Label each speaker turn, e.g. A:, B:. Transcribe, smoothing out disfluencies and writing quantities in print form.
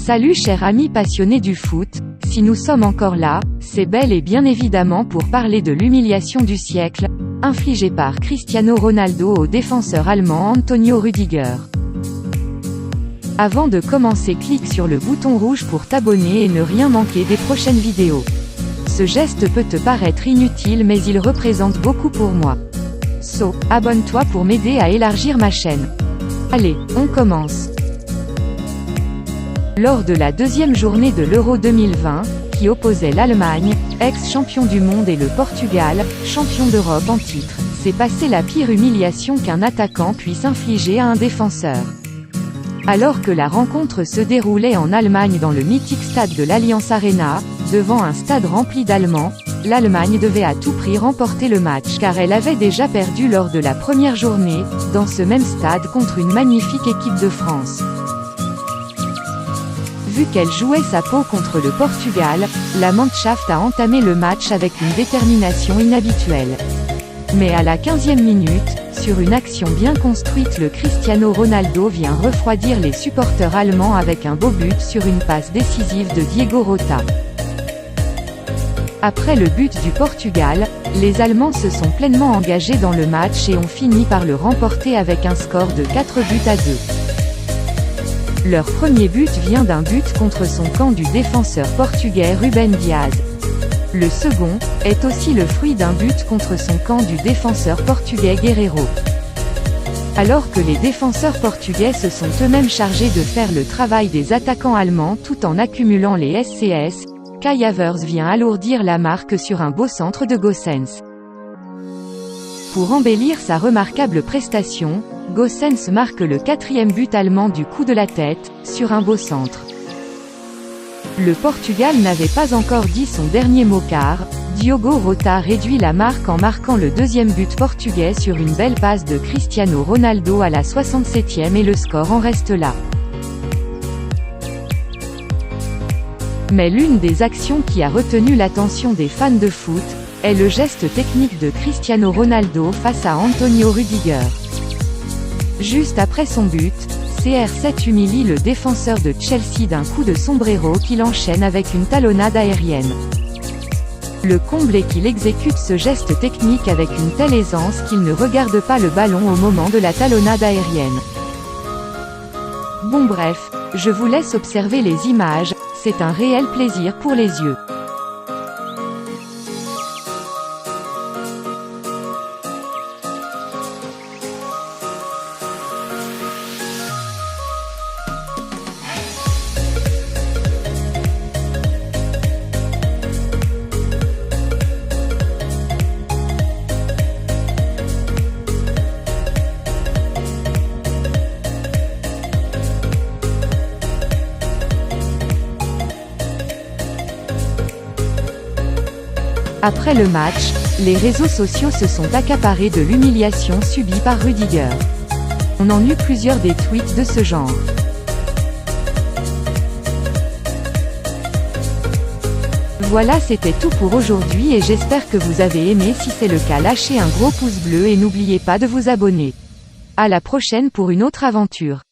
A: Salut chers amis passionnés du foot, si nous sommes encore là, c'est bel et bien évidemment pour parler de l'humiliation du siècle, infligée par Cristiano Ronaldo au défenseur allemand Antonio Rüdiger. Avant de commencer, clique sur le bouton rouge pour t'abonner et ne rien manquer des prochaines vidéos. Ce geste peut te paraître inutile mais il représente beaucoup pour moi. Abonne-toi pour m'aider à élargir ma chaîne. Allez, on commence. Lors de la deuxième journée de l'Euro 2020, qui opposait l'Allemagne, ex-champion du monde, et le Portugal, champion d'Europe en titre, s'est passé la pire humiliation qu'un attaquant puisse infliger à un défenseur. Alors que la rencontre se déroulait en Allemagne dans le mythique stade de l'Allianz Arena, devant un stade rempli d'Allemands, l'Allemagne devait à tout prix remporter le match car elle avait déjà perdu lors de la première journée, dans ce même stade contre une magnifique équipe de France. Vu qu'elle jouait sa peau contre le Portugal, la Mannschaft a entamé le match avec une détermination inhabituelle. Mais à la 15e minute, sur une action bien construite, le Cristiano Ronaldo vient refroidir les supporters allemands avec un beau but sur une passe décisive de Diego Rota. Après le but du Portugal, les Allemands se sont pleinement engagés dans le match et ont fini par le remporter avec un score de 4-2. Leur premier but vient d'un but contre son camp du défenseur portugais Rúben Dias. Le second est aussi le fruit d'un but contre son camp du défenseur portugais Guerreiro. Alors que les défenseurs portugais se sont eux-mêmes chargés de faire le travail des attaquants allemands tout en accumulant les SCS, Kai Havertz vient alourdir la marque sur un beau centre de Gosens. Pour embellir sa remarquable prestation, Gosens marque le 4e but allemand du coup de la tête, sur un beau centre. Le Portugal n'avait pas encore dit son dernier mot car Diogo Rota réduit la marque en marquant le 2e but portugais sur une belle passe de Cristiano Ronaldo à la 67e et le score en reste là. Mais l'une des actions qui a retenu l'attention des fans de foot est le geste technique de Cristiano Ronaldo face à Antonio Rüdiger. Juste après son but, CR7 humilie le défenseur de Chelsea d'un coup de sombrero qu'il enchaîne avec une talonnade aérienne. Le comble est qu'il exécute ce geste technique avec une telle aisance qu'il ne regarde pas le ballon au moment de la talonnade aérienne. Bon bref, je vous laisse observer les images, c'est un réel plaisir pour les yeux. Après le match, les réseaux sociaux se sont accaparés de l'humiliation subie par Rüdiger. On en eut plusieurs des tweets de ce genre. Voilà, c'était tout pour aujourd'hui et j'espère que vous avez aimé. Si c'est le cas, lâchez un gros pouce bleu et n'oubliez pas de vous abonner. À la prochaine pour une autre aventure.